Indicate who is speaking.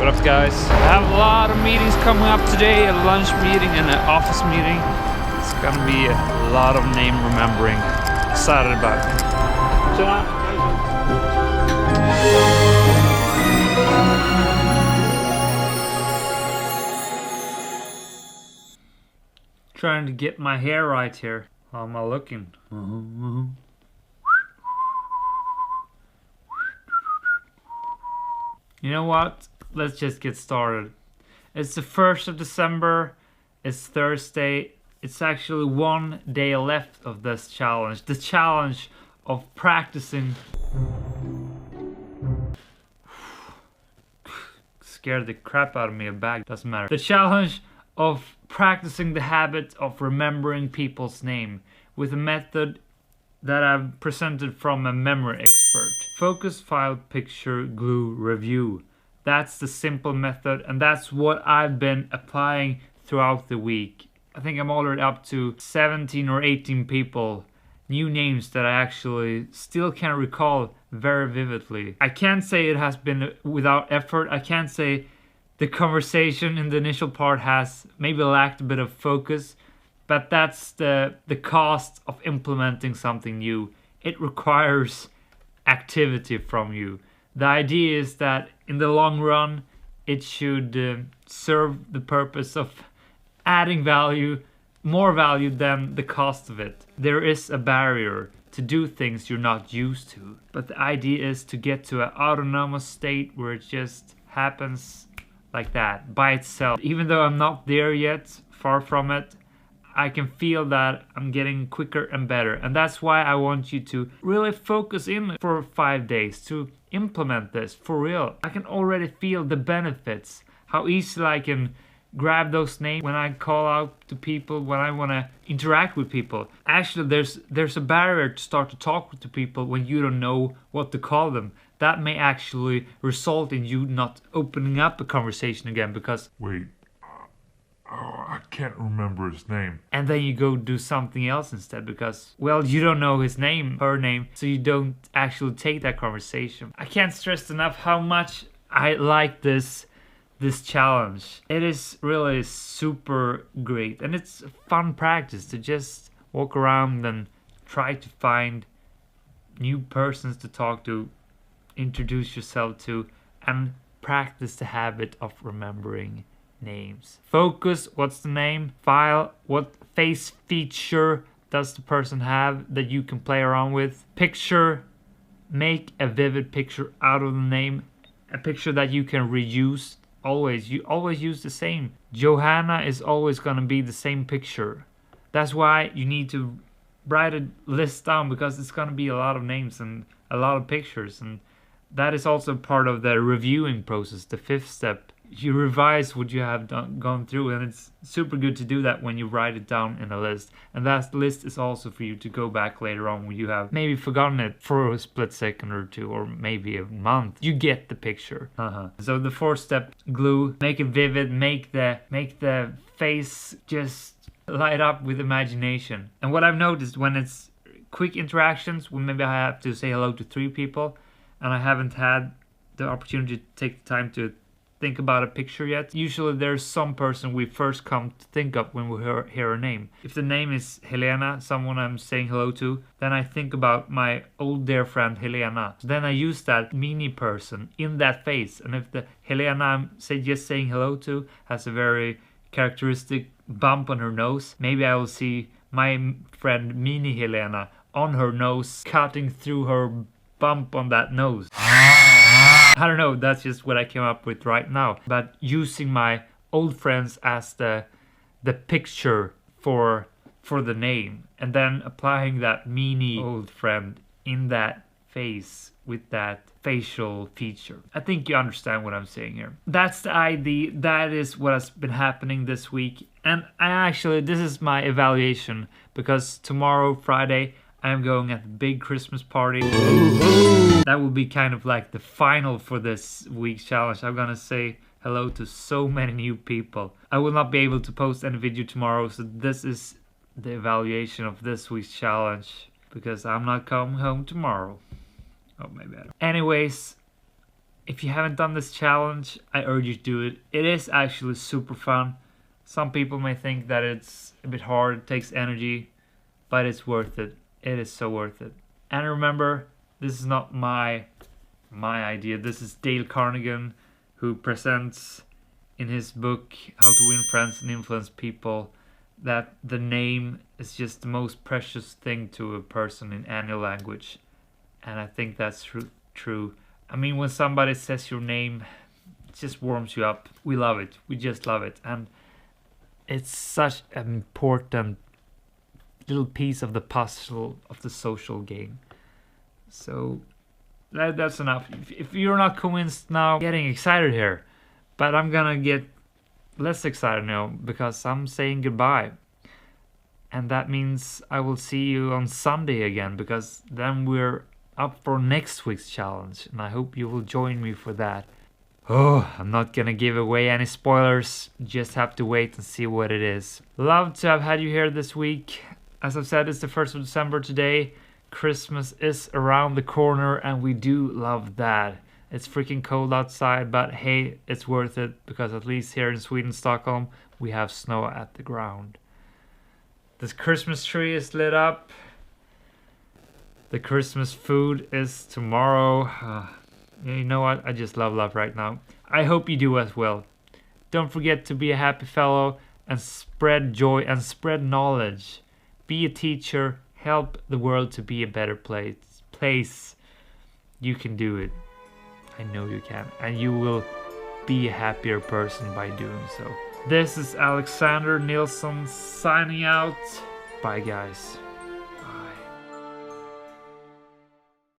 Speaker 1: What up, guys? I have a lot of meetings coming up today, a lunch meeting and an office meeting. It's gonna be a lot of name remembering. Excited about it. Trying to get my hair right here. How am I looking? You know what? Let's just get started. It's the 1st of December. It's Thursday. It's actually one day left of this challenge. The challenge of practicing. Scared the crap out of me, a bag, doesn't matter. The challenge of practicing the habit of remembering people's name with a method that I've presented from a memory expert. Focus, file, picture, glue, review. That's the simple method, and that's what I've been applying throughout the week. I think I'm already up to 17 or 18 people, new names that I actually still can recall very vividly. I can't say it has been without effort. I can't say the conversation in the initial part has maybe lacked a bit of focus, but that's the cost of implementing something new. It requires activity from you. The idea is that in the long run, it should serve the purpose of adding value, more value than the cost of it. There is a barrier to do things you're not used to, but the idea is to get to an autonomous state where it just happens like that by itself. Even though I'm not there yet, far from it, I can feel that I'm getting quicker and better. And that's why I want you to really focus in for 5 days to implement this for real. I can already feel the benefits, how easily I can grab those names when I call out to people, when I want to interact with people. Actually, there's a barrier to start to talk to people when you don't know what to call them. That may actually result in you not opening up a conversation again because
Speaker 2: I can't remember his name.
Speaker 1: And then you go do something else instead because, well, you don't know his name, her name, so you don't actually take that conversation. I can't stress enough how much I like this challenge. It is really super great, and it's a fun practice to just walk around and try to find new persons to talk to, introduce yourself to, and practice the habit of remembering names. Focus, what's the name? File, what face feature does the person have that you can play around with? Picture, make a vivid picture out of the name. A picture that you can reuse always. You always use the same. Johanna is always gonna be the same picture. That's why you need to write a list down, because it's gonna be a lot of names and a lot of pictures, and that is also part of the reviewing process, the 5th step. You revise what you have gone through, and it's super good to do that when you write it down in a list. And that list is also for you to go back later on when you have maybe forgotten it for a split second or two, or maybe a month. You get the picture. So the 4th step, glue, make it vivid, make the face just light up with imagination. And what I've noticed when it's quick interactions, when maybe I have to say hello to 3 people and I haven't had the opportunity to take the time to think about a picture yet, usually there's some person we first come to think of when we hear a name. If the name is Helena, someone I'm saying hello to, then I think about my old dear friend Helena. So then I use that mini person in that face, and if the Helena I'm just saying hello to has a very characteristic bump on her nose, maybe I will see my friend mini Helena on her nose, cutting through her bump on that nose. I don't know, that's just what I came up with right now. But using my old friends as the picture for the name, and then applying that mini old friend in that face with that facial feature. I think you understand what I'm saying here. That's the idea. That is what has been happening this week. And this is my evaluation, because tomorrow, Friday, I'm going at the big Christmas party. That will be kind of like the final for this week's challenge. I'm gonna say hello to so many new people. I will not be able to post any video tomorrow, so this is the evaluation of this week's challenge, because I'm not coming home tomorrow. Oh, maybe I don't. Anyways, If you haven't done this challenge, I urge you to do it. It is actually super fun. Some people may think that it's a bit hard, it takes energy, but it's worth it. It is so worth it. And remember, this is not my idea. This is Dale Carnegie, who presents in his book How to Win Friends and Influence People that the name is just the most precious thing to a person in any language. And I think that's true. I mean, when somebody says your name, it just warms you up. We love it. We just love it. And it's such an important little piece of the puzzle of the social game. So that's enough. If you're not convinced now, I'm getting excited here. But I'm gonna get less excited now because I'm saying goodbye. And that means I will see you on Sunday again, because then we're up for next week's challenge, and I hope you will join me for that. Oh, I'm not gonna give away any spoilers, just have to wait and see what it is. Love to have had you here this week. As I've said, it's the 1st of December today. Christmas is around the corner, and we do love that. It's freaking cold outside, but hey, it's worth it, because at least here in Sweden, Stockholm, we have snow at the ground. This Christmas tree is lit up. The Christmas food is tomorrow. You know what? I just love love right now. I hope you do as well. Don't forget to be a happy fellow and spread joy and spread knowledge. Be a teacher. Help the world to be a better place. You can do it. I know you can. And you will be a happier person by doing so. This is Alexander Nilsson signing out. Bye, guys.